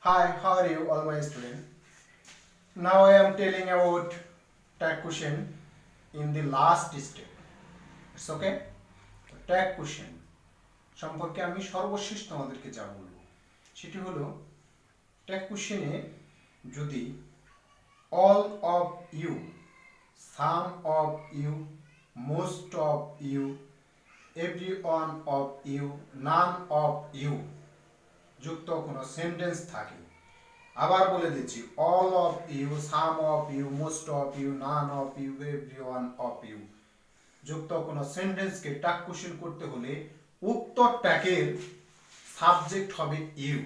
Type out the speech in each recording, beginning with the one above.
Hi, how are you, all my students? Now I am telling about tag question in the last step. It's okay? Tag question সম্পর্কে আমি সর্বশেষ তোমাদেরকে যা বলবো সেটি হলো ট্যাগ কোশ্চেনে যদি all of you, some of you, most of you, every one of you, none of you যুক্ত কোনো সেন্টেন্স থাকে, আবার বলে দিচ্ছি all of you, some of you, most of you, none of you, everyone of you যুক্ত কোনো সেন্টেন্সকে tag question করতে হলে উক্ত ট্যাগের সাবজেক্ট হবে ইউ।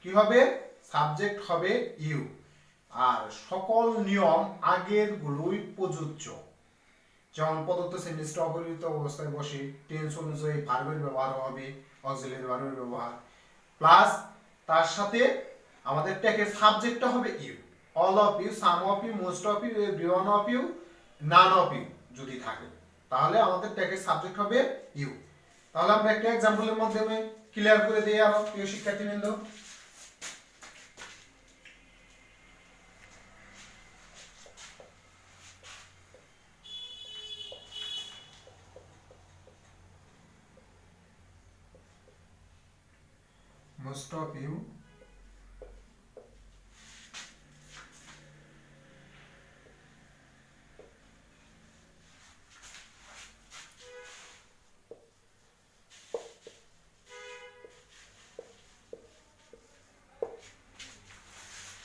কি হবে? সাবজেক্ট হবে ইউ। আর সকল নিয়ম আগের গুলোই প্রযোজ্য। যেমন প্রদত্ত সেন্টেন্সটা অপরিবর্তিত অবস্থায় বসে টেন্স অনুযায়ী ভার্বের ব্যবহার হবে, অক্সিলারি ভার্বের ব্যবহার, প্লাস তার সাথে আমাদের ট্যাগের সাবজেক্টটা হবে you. All of you, some of you, most of you, everyone of you, none of you যদি থাকে তাহলে আমাদের ট্যাগের সাবজেক্ট হবে ইউ। তাহলে আমরা একটা এক্সাম্পলের মাধ্যমে ক্লিয়ার করে দিই আরো প্রিয় শিক্ষার্থীবৃন্দ। Most of you,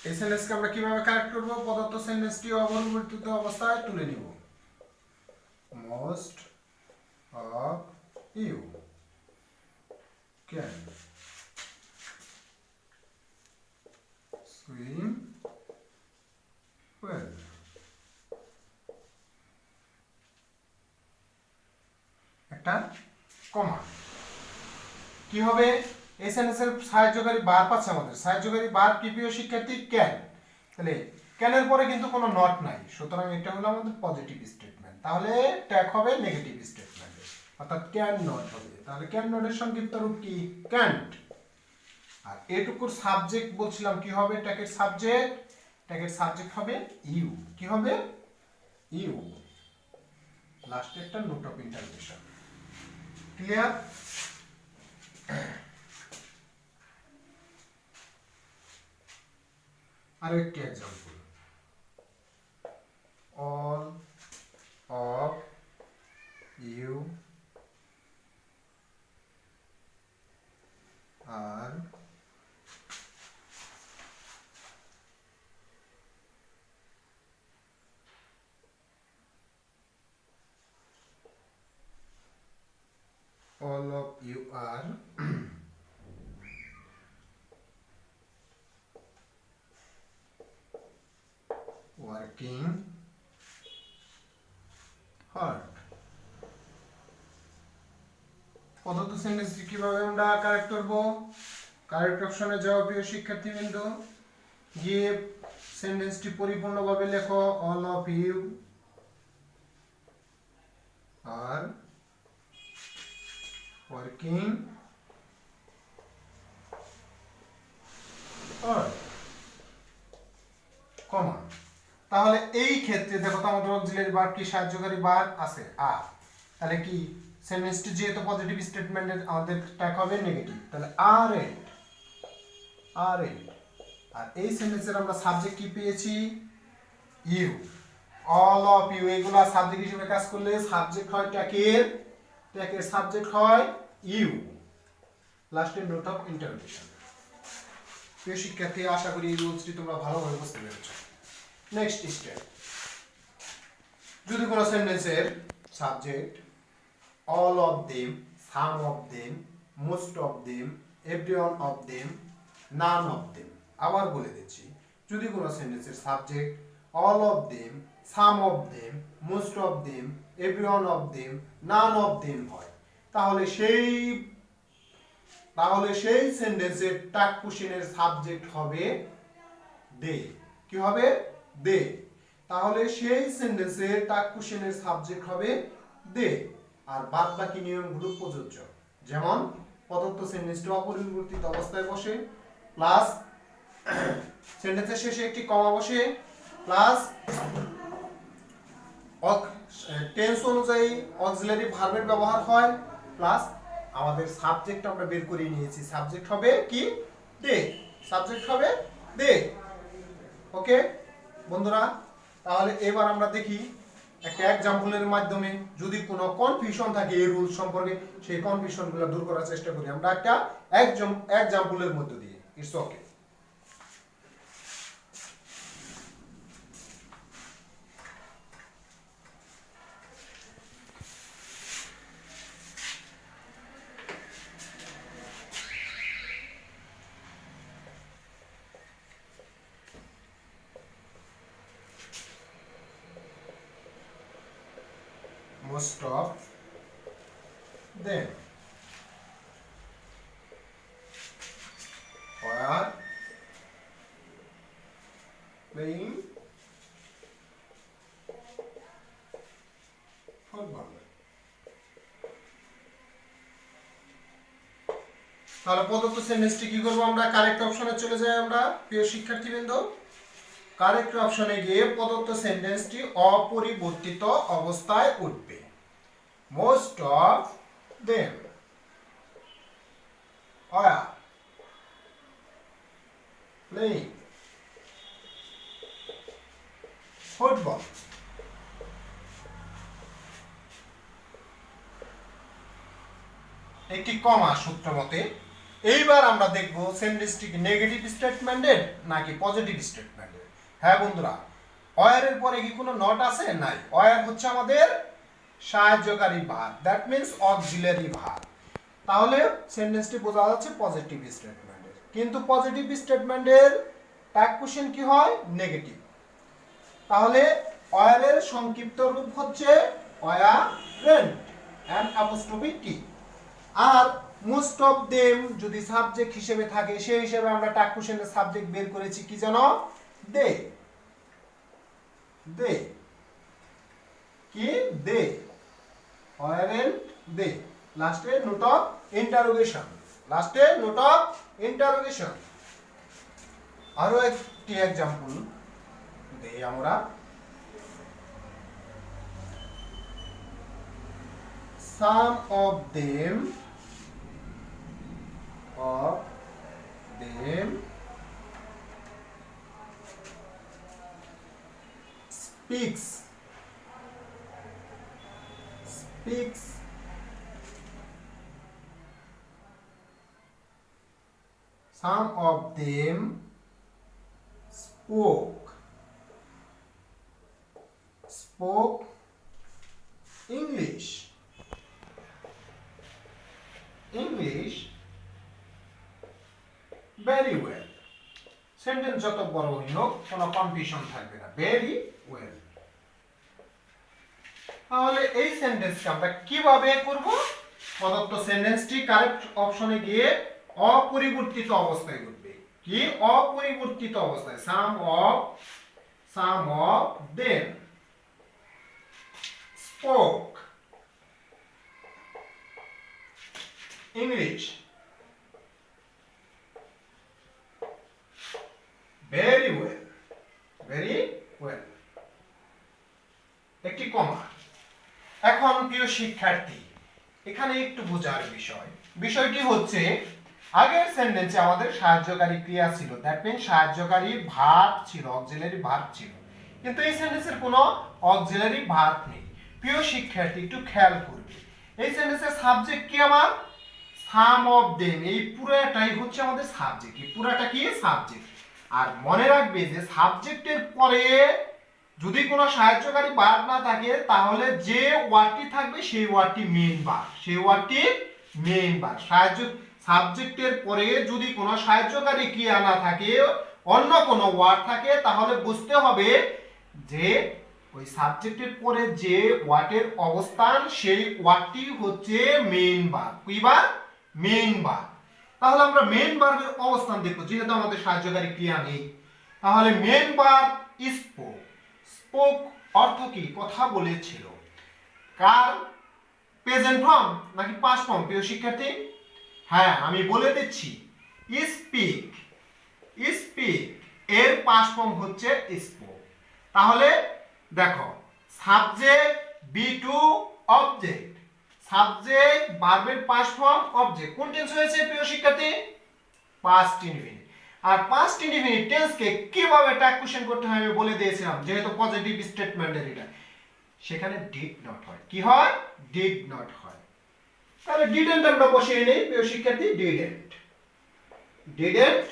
এই সেন্টেন্সকে আমরা কিভাবে কারেক্ট করব? প্রদত্ত সেন্টেন্সটি অপরিবর্তিত অবস্থায় তুলে নিব। Most of you can swim well. একটা কমা। কি হবে? এই সেন্টেন্সের সাহায্যকারী ভার্ব আছে আমাদের। সাহায্যকারী ভার্ব কি প্রিয় শিক্ষার্থী? ক্যান। তাহলে ক্যানের পরে কিন্তু কোনো নট নাই, সুতরাং এটা হলো আমাদের পজিটিভ স্টেটমেন্ট। তাহলে ট্যাগ হবে নেগেটিভ স্টেটমেন্ট, অর্থাৎ ক্যান নট হবে। তাহলে ক্যান নটের সংক্ষিপ্ত রূপ কি? ক্যান্ট। আর এটুকুর সাবজেক্ট বলছিলাম কি হবে? ট্যাগের সাবজেক্ট, ট্যাগের সাবজেক্ট হবে ইউ। কি হবে? ইউ। লাস্টে একটা নোট অফ ইন্টারপ্রিটেশন। ক্লিয়ার? আরো একটি এক্সাম্পল। অল অফ ইউ আর all of you are working hard। প্রদত্ত সেন্টেন্সটি কিভাবে আমরা কারেক্ট করব? কারেক্ট অপশনে যাও প্রিয় শিক্ষার্থীবৃন্দ, গিয়ে সেন্টেন্সটি পরিপূর্ণভাবে লেখো। All of you are working hard, comma. তাহলে এই ক্ষেত্রে দেখো তো আমাদের অক্সিলারি ভার্ব কি? সাহায্যকারী ভার্ব আছে আর। তাহলে কি সেন্টেন্সটি যেহেতু পজিটিভ স্টেটমেন্টের আমাদের ট্যাগ হবে নেগেটিভ। তাহলে আর এন্ড, আর এন্ড। আর এই সেন্টেন্সের আমরা সাবজেক্ট কি পেয়েছি? ইউ। অল অফ ইউ এগুলা সাবজেক্ট হিসেবে কাজ করলে সাবজেক্ট হয় ট্যাগের, ট্যাগের সাবজেক্ট হয় ইউ। লাস্টে নোট অফ ইন্টারপ্রিটেশন। প্রিয় শিক্ষার্থী, আশা করি এই রুলসটি তোমরা ভালোভাবে বুঝতে পেরেছো। নেক্সট স্টেপ, যদি কোনো সেন্টেন্সের subject all of them, some of them, most of them, everyone of them, none of them। আবার বলে দিচ্ছি, যদি কোনো সেন্টেন্সের subject all of them, some of them, most of them, everyone of them, none of them হয়, তাহলে সেই সেন্টেন্সের ট্যাগ কোশ্চেনের সাবজেক্ট হবে দে। কি হবে? দে। তাহলে সেই সেন্টেন্সের ট্যাগ কোশ্চেনের সাবজেক্ট হবে দে। আর বাদ বাকি নিয়মগুলো প্রযোজ্য। যেমন প্রদত্ত সেন্টেন্সটি অপরিবর্তিত অবস্থায় বসে, প্লাস সেন্টেন্সের শেষে একটি কমা বসে প্লাস টেন্স অনুযায়ী অক্সিলারি ভার্বের ব্যবহার হয় প্লাস আমাদের সাবজেক্ট আমরা বের করে নিয়েছি সাবজেক্ট হবে কি দে সাবজেক্ট হবে দে ওকে বন্ধুরা তাহলে এবার আমরা দেখি একটা এক্সাম্পলের মাধ্যমে যদি কোনো কনফিউশন থাকে এই রুল সম্পর্কে সেই কনফিউশনগুলো দূর করার চেষ্টা করি আমরা একটা এক্সাম্পলের মধ্য দিয়ে it's okay most of them were playing football. তাহলে প্রদত্ত সেন্টেন্সটি কি করব আমরা কারেক্ট অপশনে চলে যাই আমরা প্রিয় শিক্ষার্থীবৃন্দ কারেক্ট অপশনে গিয়ে প্রদত্ত সেন্টেন্সটি অপরিবর্তিত অবস্থায় উঠবে most of them are playing football একটি কমা সূত্র মতে এইবার আমরা দেখব সেন্টেন্সটি কি নেগেটিভ স্টেটমেন্টের নাকি পজিটিভ স্টেটমেন্টের হ্যাঁ বন্ধুরা ওয়্যার এর পরে কি কোনো নট আছে নাই ওয়্যার হচ্ছে আমাদের সাহায্যকারী verb that means auxiliary verb তাহলে সেন্টেন্সটি বোঝা যাচ্ছে পজিটিভ স্টেটমেন্টের কিন্তু পজিটিভ স্টেটমেন্টের ট্যাগ কোশ্চেন কি হয় নেগেটিভ তাহলে ওয়্যার এর সংক্ষিপ্ত রূপ হচ্ছে ওয়্যারেন্ট এন্ড অ্যাপোস্ট্রফি টি আর মোস্ট অফ দেম যদি সাবজেক্ট হিসেবে থাকে সেই হিসেবে আমরা ট্যাগ কোশ্চেনের সাবজেক্ট বের করেছি কি জানো দে দে কি দে ওয়্যারেন্ট দে লাস্টে নোট অফ ইন্টারোগেশন আরো একটি एग्जांपल দেই আমরা some of them speaks some of them spoke English very well sentence যত বড় হোক কোনো কনফিউশন থাকবে না very well তাহলে এই সেন্টেন্সকে আমরা কিভাবে করব প্রদত্ত সেন্টেন্সটি কারেক্ট অপশনে গিয়ে অপরিবর্তিত অবস্থায় উঠবে কি অপরিবর্তিত অবস্থায় some of them spoke English very well একটি কমা এখন প্রিয় শিক্ষার্থী এখানে একটু বোঝার বিষয়টি হচ্ছে আগের সেন্টেন্সে আমাদের সাহায্যকারী ক্রিয়া ছিল দ্যাট মিন্স সাহায্যকারী ভার্ব ছিল অক্সিলারি ভার্ব ছিল কিন্তু এই সেন্টেন্সের কোনো অক্সিলারি ভার্ব নেই প্রিয় শিক্ষার্থী একটু খেয়াল করবে এই সেন্টেন্সের সাবজেক্ট কি আমার সাম অফ দেম এই পুরোটাই হচ্ছে আমাদের সাবজেক্ট এই পুরোটা কি সাবজেক্ট আর মনে রাখবে যে সাবজেক্টের পরে যদি কোনো সাহায্যকারী ভার্ব না থাকে তাহলে যে ওয়ার্ডটি থাকবে সেই ওয়ার্ডটি মেইন ভার্ব সাবজেক্টের পরে যদি কোনো সাহায্যকারী ক্রিয়া না থাকে অন্য কোনো ওয়ার্ড থাকে তাহলে বুঝতে হবে যে ওই সাবজেক্টের পরে যে ওয়ার্ডের অবস্থান সেই ওয়ার্ডটি হচ্ছে মেইন ভার্ব কি ভার্ব মেইন ভার্ব তাহলে আমরা মেইন ভার্বের অবস্থান দেখব যেহেতু আমাদের সাহায্যকারী ক্রিয়া নেই তাহলে মেইন ভার্ব স্পোক অর্থ কি কথা বলেছিল কার প্রেজেন্ট ফর্ম নাকি পাস্ট ফর্ম প্রিয় শিক্ষার্থী হ্যাঁ আমি বলে দিচ্ছি স্পিক এর পাস্ট ফর্ম হচ্ছে স্পোক। তাহলে দেখো subject B two object, subject ভার্বের পাস্ট ফর্ম অবজেক্ট, কোন টেন্স হয়েছে প্রিয় শিক্ষার্থী? Past indefinite. আর পাস্ট ইনডিফিনিট টেন্সকে কিভাবে ট্যাগ কোশ্চেন করতে হয় আমি বলে দিয়েছিলাম, যেহেতু পজিটিভ স্টেটমেন্টের এটা, সেখানে ডিড নট হয়। কি হয়? ডিড নট হয়। তাহলে ডিডেন্ট আমরা বসিয়ে নেই প্রিয় শিক্ষার্থী, ডিডেন্ট। ডিডেন্ট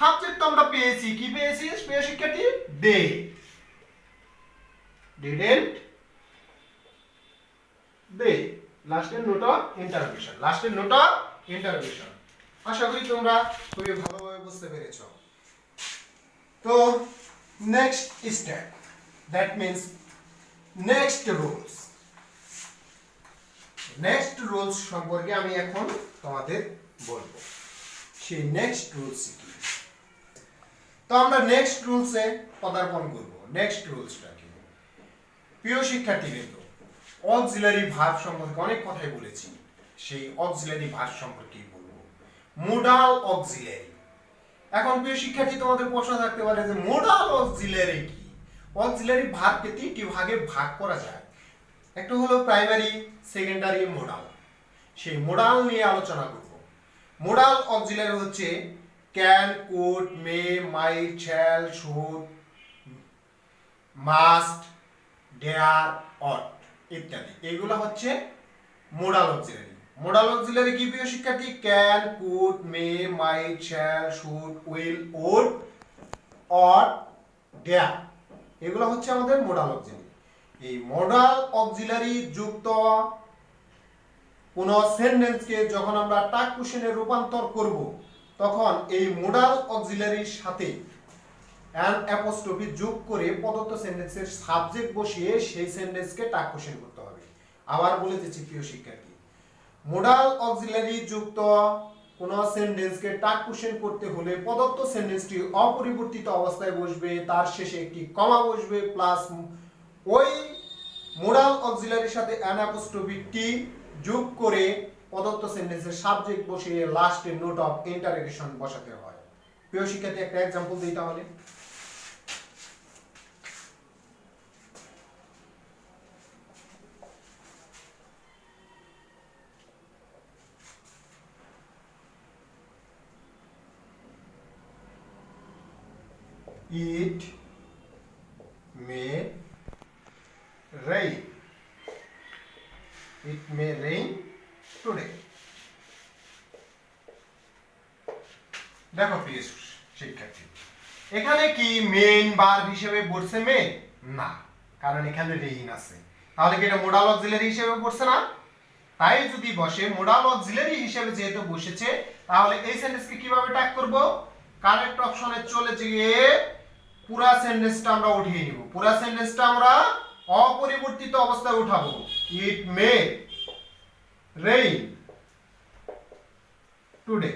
সাবজেক্ট তো আমরা পেয়েছি, কি পেয়েছি প্রিয় শিক্ষার্থী? দে। ডিডেন্ট দে। লাস্টের নোট অফ ইন্টারোগেশন, লাস্টের নোট অফ ইন্টারোগেশন। আশা করি তোমরা খুবই ভালোভাবে বুঝতে পেরেছো। তো next step, that means next rules. Next rules সম্পর্কে আমি এখন তোমাদের বলবো, সেই নেক্সট রুলস কি। তো আমরা নেক্সট রুলসে পদার্পণ করব। নেক্সট রুলসটা কি? প্রিয় শিক্ষার্থীবৃন্দ, অক্সিলারি ভার্ব সম্পর্কে অনেক কথাই বলেছি, সেই অক্সিলারি ভার্ব সম্পর্কে বলবো। Modal auxiliary. এখন প্রিয় শিক্ষার্থী তোমাদের প্রশ্ন থাকতে পারে যে মোডাল অক্সিলারি কি? অক্সিলারি ভার্বকে তিনটি ভাগে ভাগ করা যায়, একটা হলো প্রাইমারি, সেকেন্ডারি, মোডাল। সেই মোডাল নিয়ে আলোচনা করব। মোডাল অক্সিলারি হচ্ছে can, could, may, might, shall, should, must, dare, ought ইত্যাদি। এইগুলো হচ্ছে মোডাল অক্সিলারি। মোডাল অক্সিলারি কি প্রিয় শিক্ষার্থী? Can, could, may, might, shall, should, will, would, ought, dare, এগুলো হচ্ছে আমাদের মোডাল অক্সিলারি। এই মোডাল অক্সিলারি যুক্ত কোন সেন্টেন্সকে যখন আমরা ট্যাগ কোশ্চেনে রূপান্তর করব, তখন এই মোডাল অক্সিলারির সাথে অ্যান অ্যাপোস্ট্রফি যোগ করে প্রদত্ত সেন্টেন্সের সাবজেক্ট বসিয়ে সেই সেন্টেন্সকে ট্যাগ কোশ্চেন করতে হবে। আবার বলে দিচ্ছি প্রিয় শিক্ষার্থী, মোডাল অক্সিলারি যুক্ত কোন সেন্টেন্সকে ট্যাগ কোশ্চেন করতে হলে প্রদত্ত সেন্টেন্সটি অপরিবর্তিত অবস্থায় বসবে, তার শেষে একটি কমা বসবে, প্লাস ওই মোডাল অক্সিলারির সাথে অ্যান অ্যাপোস্ট্রফি টি যোগ করে প্রদত্ত সেন্টেন্সের সাবজেক্ট বসিয়ে লাস্টে নোট অফ ইন্টারোগেশন বসাতে হয়। প্রিয় শিক্ষার্থী, একটা एग्जांपल দিই তাহলে। It may rain. It may rain today. দেখো প্রিয় শিক্ষার্থী, এখানে কি মেইন ভার্ব হিসেবে বসছে মে? না, কারণ এখানে রেইন আছে। তাহলে কি এটা মোডাল অক্সিলারি হিসেবে বসছে না? তাই যদি বসে, মোডাল অক্সিলারি হিসেবে যেহেতু বসেছে, তাহলে এই সেন্টেন্সকে কিভাবে ট্যাগ করব? কারেক্ট অপশনে চলে গিয়ে পুরা সেন্টেন্সটা আমরা উঠিয়ে নিব। পুরা সেন্টেন্সটা আমরা অপরিবর্তিত অবস্থায় উঠাবো। ইট মে রেইন টুডে।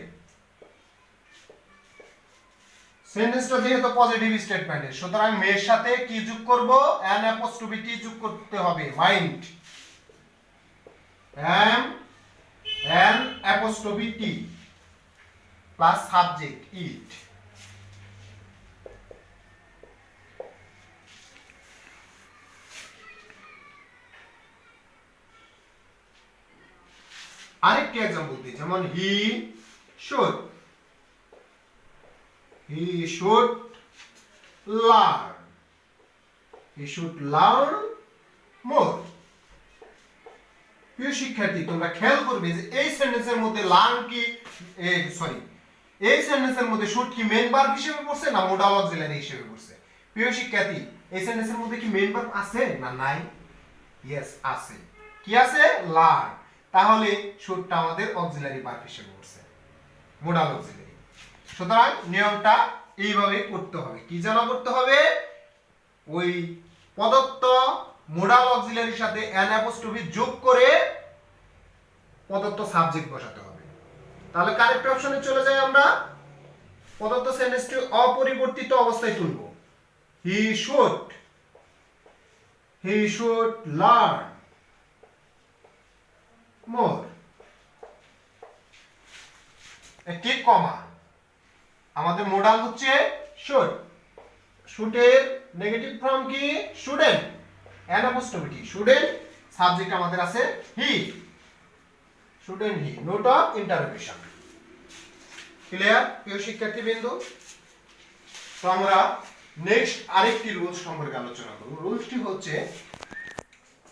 সেন্টেন্সটা যেহেতু পজিটিভ স্টেটমেন্টের, সুতরাং মের সাথে কি যোগ করব? অ্যান অ্যাপোস্ট্রফি টি যোগ করতে হবে। Mind, an apostrophe T plus subject it. আরেকটি एग्जांपल দিই, যেমন he should, he should learn, he should learn more। প্রিয় শিক্ষার্থী, তোমরা খেয়াল করবে যে এই সেন্টেন্সের মধ্যে লার্ন কি, এই সেন্টেন্সের মধ্যে শুড কি মেইন ভার্ব হিসেবে পড়ছে না মোডাল অক্সিলারি হিসেবে পড়ছে? প্রিয় শিক্ষার্থী, এই সেন্টেন্সের মধ্যে কি মেইন ভার্ব আছে না নাই? ইয়েস আছে। কি আছে? লার্ন। তাহলে শুডটা আমাদের অক্সিলারি ভার্ব হিসেবে পড়ছে, মোডাল অক্সিলারি। সুতরাং নিয়মটা এইভাবে করতে হবে। কি জানা করতে হবে? ওই প্রদত্ত মোডাল অক্সিলারির সাথে অ্যান অ্যাপোস্ট্রফি যোগ করে প্রদত্ত সাবজেক্ট বসাতে হবে। তাহলে কারেক্ট অপশনে চলে যাই আমরা, প্রদত্ত সেন্টেন্সটি অপরিবর্তিত অবস্থায় তুলব। হি শুড লার্ন মোর, একটি কমা, আমাদের মোডাল হচ্ছে শুড। শুডের নেগেটিভ ফর্ম কি? শুডেন্ট। অ্যানাপোস্ট্রোফি শুডেন্ট, সাবজেক্ট আমাদের আছে he. Shouldn't he, note of interrogation. Clear প্রিয় শিক্ষার্থীবৃন্দ? তো আমরা নেক্সট আরেকটি রুলস সম্পর্কে আলোচনা করব। রুলসটি হচ্ছে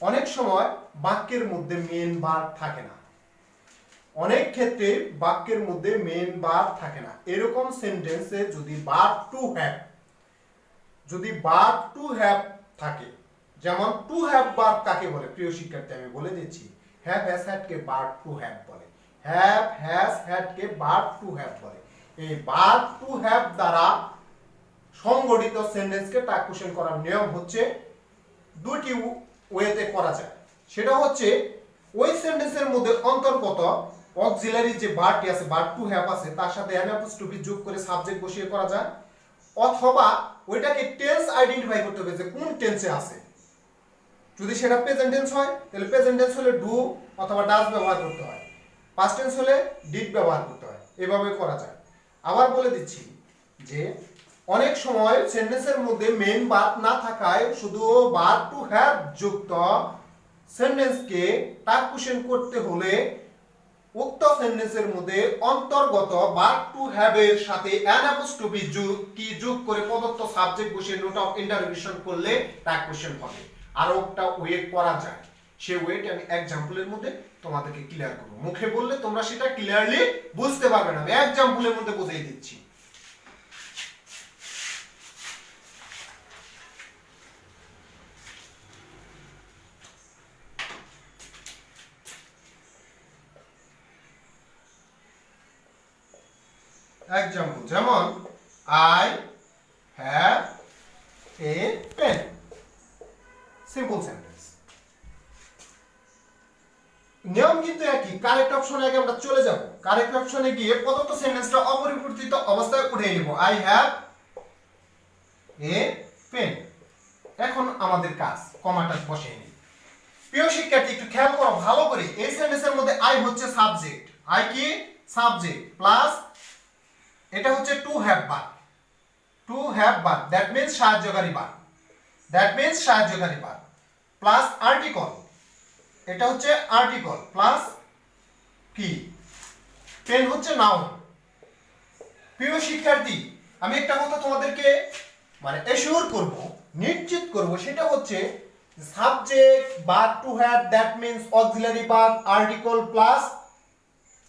অনেক সময় বাক্যের মধ্যে মেন ভার্ব থাকে না, অনেক ক্ষেত্রে বাক্যের মধ্যে মেন ভার্ব থাকে না। এরকম সেন্টেন্সে যদি ভার্ব টু হ্যাভ, যদি ভার্ব টু হ্যাভ থাকে, যেমন টু হ্যাভ ভার্ব কাকে বলে প্রিয় শিক্ষার্থী আমি বলে দিচ্ছি। হ্যাভ হ্যাজ হ্যাড কে ভার্ব টু হ্যাভ বলে। হ্যাভ হ্যাজ হ্যাড কে ভার্ব টু হ্যাভ বলে। এই ভার্ব টু হ্যাভ দ্বারা সংগঠিত সেন্টেন্সকে টাগ কোশ্চেন করার নিয়ম হচ্ছে দুটি ওয়েতে করা যায়। সেটা হচ্ছে ওই সেন্টেন্সের মধ্যে অন্তর্গত অক্সিলারি যে ভার্বটি আছে, ভার্ব টু হ্যাভ আছে, তার সাথে অ্যানাপোস্ট্রোফি যোগ করে সাবজেক্ট বসিয়ে করা যায়, অথবা ওইটাকে টেন্স আইডেন্টিফাই করতে হবে যে কোন টেন্সে আছে। যদি সেটা প্রেজেন্ট টেন্স হয় তাহলে প্রেজেন্ট টেন্স হলে ডু অথবা ডাজ ব্যবহার করতে হয়, পাস্ট টেন্স হলে ডিড ব্যবহার করতে হয়। এভাবে করা যায়। আবার বলে দিচ্ছি যে অনেক সময় সেন্টেন্সের মধ্যে মেন ভার্ব না থাকায় শুধু ভার্ব টু হ্যাভ যুক্ত সেন্টেন্সকে টাগ কোশ্চেন করতে হলে উক্ত সেন্টেন্সের মধ্যে অন্তর্গত ভার্ব টু হ্যাভ এর সাথে অ্যানাপোস্ট্রোফি যোগ করে প্রদত্ত সাবজেক্ট বসিয়ে নোট অফ ইন্টারোগেশন করলে টাগ কোশ্চেন হবে। আরো একটা ওয়ে করা যায়, সেই ওয়েটা আমি এক্সাম্পলের মধ্যে তোমাদেরকে ক্লিয়ার করব। মুখে বললে তোমরা সেটা ক্লিয়ারলি বুঝতে পারবে না, আমি এক্সাম্পলের মধ্যে বুঝিয়ে দিচ্ছি। এক্সাম্পল যেমন I have a pen, simple sentence. নিয়ম কিন্তু একই। কারেক্ট অপশনে আগে আমরা চলে যাব। কারেক্ট অপশনে গিয়ে প্রদত্ত সেন্টেন্সটা অপরিবর্তিত অবস্থায় উঠিয়ে নিব। I have a pen. এখন আমাদের কাজ কমাটা বসিয়ে নিই। প্রিয় শিক্ষার্থী একটু খেয়াল করো ভালো করে, এই সেন্টেন্সের মধ্যে আই হচ্ছে সাবজেক্ট, আই কি সাবজেক্ট, প্লাস এটা হচ্ছে to have verb. To have verb that means সাহায্যকারী ভার্ব, দ্যাট মিন্স সাহায্যকারী ভার্ব, প্লাস আর্টিকল, এটা হচ্ছে আর্টিকল, প্লাস কি পেন হচ্ছে নাউন। প্রিয় শিক্ষার্থী আমি একটা কথা তোমাদেরকে মানে এশিওর করব, নিশ্চিত করব, সেটা হচ্ছে subject verb to have that means auxiliary verb article plus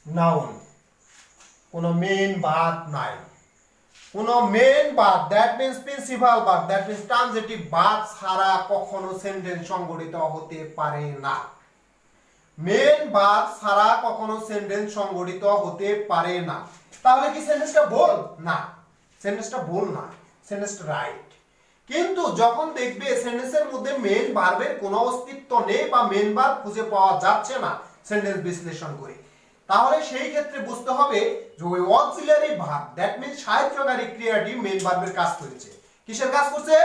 noun, কোনো মেন ভার্ব নাই, কোনো main verb that means principal verb that means transitive verb ছাড়া কখনো সেন্টেন্স সংগঠিত হতে পারে না। মেন ভার্ব ছাড়া কখনো সেন্টেন্স সংগঠিত হতে পারে না। তাহলে কি সেন্টেন্সটা ভুল? না, সেন্টেন্সটা ভুল না, সেন্টেন্সটা রাইট। কিন্তু যখন দেখবে সেন্টেন্সের মধ্যে মেন ভার্বের কোনো অস্তিত্ব নেই বা মেন ভার্ব খুঁজে পাওয়া যাচ্ছে না সেন্টেন্স বিশ্লেষণ করে, তাহলে সেই ক্ষেত্রে বুঝতে হবে যে ওই অক্সিলারি ভার্ব দ্যাট মিন্স সাহায্যকারী ক্রিয়াটি মেন ভার্বের কাজ করেছে। কিসের কাজ করছে?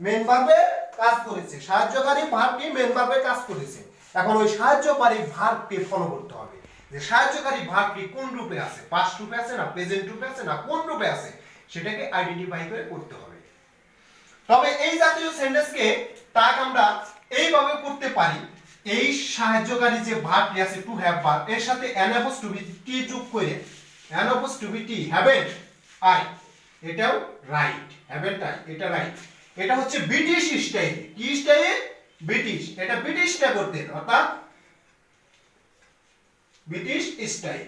মেন ভার্বের কাজ করেছে। সাহায্যকারী ভার্বটি মেন ভার্বের কাজ করেছে। এখন ওই সাহায্যকারী ভার্বকে ফলো করতে হবে যে সাহায্যকারী ভার্বটি কোন রূপে আছে, পাস্ট রূপে আছে না প্রেজেন্ট রূপে আছে না কোন রূপে আছে, সেটাকে আইডেন্টিফাই করে করতে হবে। তবে এই জাতীয় সেন্টেন্সকে টাগ আমরা এইভাবে করতে পারি, এই সাহায্যকারী যে ভার্বটি আছে টু হ্যাভ ভার্ব এর সাথে অ্যানাপোস্ট্রোফি টি যোগ করে, অ্যানাপোস্ট্রোফি টি হ্যাভেন্ট আই, এটাও রাইট, হ্যাভেন্ট আই এটা রাইট। এটা হচ্ছে ব্রিটিশ স্টাইল। কি স্টাইল? ব্রিটিশ। এটা ব্রিটিশটা করতেন, অর্থাৎ ব্রিটিশ স্টাইল।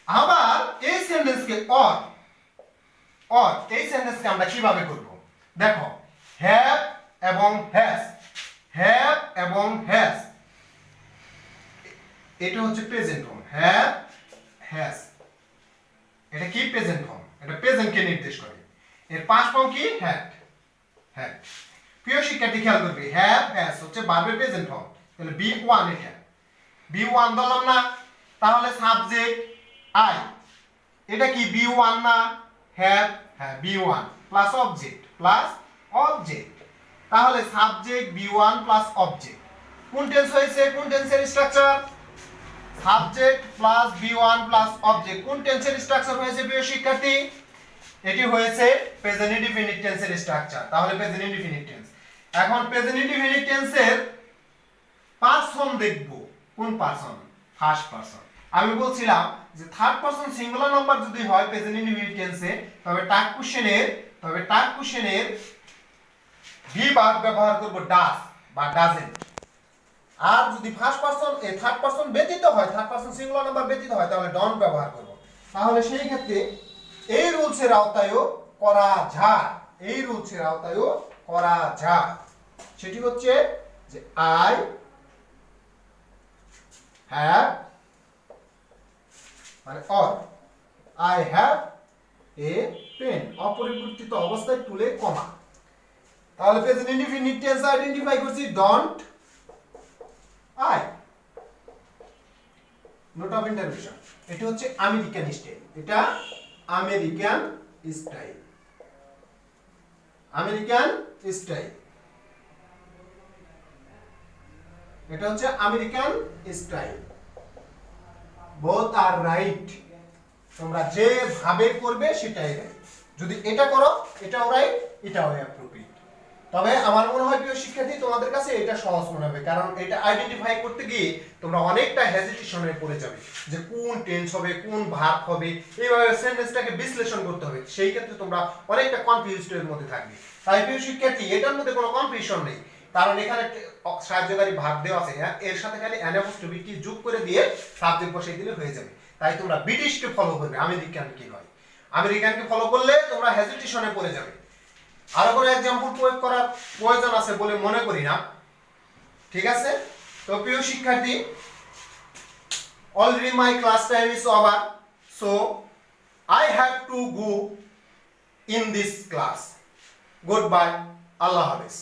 আবার এই সেন্টেন্সকে অর এই সেন্টেন্সকে আমরা কিভাবে করব দেখো, হ্যাভ এবং হ্যাজ, হ্যাভ এবং হ্যাজ, এটা হচ্ছে প্রেজেন্ট ফর্ম, হ্যাভ হ্যাজ, এটা কি প্রেজেন্ট ফর্ম, এটা প্রেজেন্টকে নির্দেশ করে। এর পাস্ট ফর্ম কি? Had, had. প্রিয় শিক্ষার্থী খেয়াল করবে, হ্যাভ হ্যাজ হচ্ছে ভার্বের প্রেজেন্ট ফর্ম, তাহলে বি ওয়ান, এটা বি ওয়ান বললাম না, তাহলে সাবজেক্ট আই, এটা কি বি ওয়ান না? হ্যাভ, হ্যাঁ B one plus object, plus object, তাহলে subject B one plus object. কোন টেন্স হয়েছে? কোন টেন্সের structure? Subject plus B one plus object কোন টেন্সের স্ট্রাকচার হয়েছে প্রিয় শিক্ষার্থী? এটি হয়েছে প্রেজেন্ট ইনডিফিনিট টেন্সের স্ট্রাকচার। তাহলে প্রেজেন্ট ইনডিফিনিট টেন্স। এখন প্রেজেন্ট ইনডিফিনিট টেন্সের পারসন দেখব। কোন পারসন? First person. আমি বলছিলাম যে থার্ড পারসন সিঙ্গুলার নাম্বার যদি হয় প্রেজেন্ট ইনডিফিনিট টেন্সে তবে টাগ কোশ্চেনের বি ভার্ব ব্যবহার করব ডাজ বা ডাজেন্ট। আর যদি ফার্স্ট পারসন থার্ড পারসন ব্যতীত হয়, থার্ড পারসন সিঙ্গুলার নাম্বার ব্যতীত হয় তাহলে ডন্ট ব্যবহার করব। তাহলে সেই ক্ষেত্রে এই রুলসের আওতায়ও করা যায়, সেটি হচ্ছে যে আই হ্যাভ মানে আই হ্যাভ এ পেন, অপরিবর্তিত অবস্থায় টুলে কমা। তাহলে প্রেজেন্ট ইনডিফিনিট টেন্স আইডেন্টিফাই করছি don't I. Note of intervention, এটা হচ্ছে আমেরিকান স্টাইল, এটা আমেরিকান স্টাইল, এটা হচ্ছে আমেরিকান স্টাইল। বোথ আর রাইট, তোমরা যেভাবে করবে সেটাই রাইট। যদি এটা করো এটাও রাইট, এটাও অ্যাপ্রোপ্রিয়েট। তবে আমার মনে হয় প্রিয় শিক্ষার্থী তোমাদের কাছে এটা সহজ মনে হবে, কারণ এটা আইডেন্টিফাই করতে গিয়ে তোমরা অনেকটা হেজিটেশনে পড়ে যাবে যে কোন টেন্স হবে, কোন ভার্ব হবে, এইভাবে সেন্টেন্সটাকে বিশ্লেষণ করতে হবে। সেই ক্ষেত্রে তোমরা অনেকটা কনফিউজড মধ্যে থাকবে। তাই প্রিয় শিক্ষার্থী এটার মধ্যে কোনো কনফিউশন নেই, কারণ এখানে সাহায্যকারী ভার্ব দেওয়া আছে, এর সাথে খালি অ্যান অ্যাপোস্ট্রফি কি যোগ করে দিয়ে সাবজেক্ট বসাই দিলে হয়ে যাবে। তাই তোমরা ব্রিটিশকে ফলো করবে, আমেরিকানকে নয়। আমেরিকানকে ফলো করলে তোমরা হেজিটেশনে পড়ে যাবে। আরো কোনো एग्जांपल প্রয়োগ করার প্রয়োজন আছে বলে মনে করি না। ঠিক আছে, তো প্রিয় শিক্ষার্থী already my class time is over, so I have to go in this class. Goodbye, আল্লাহ হাফেজ।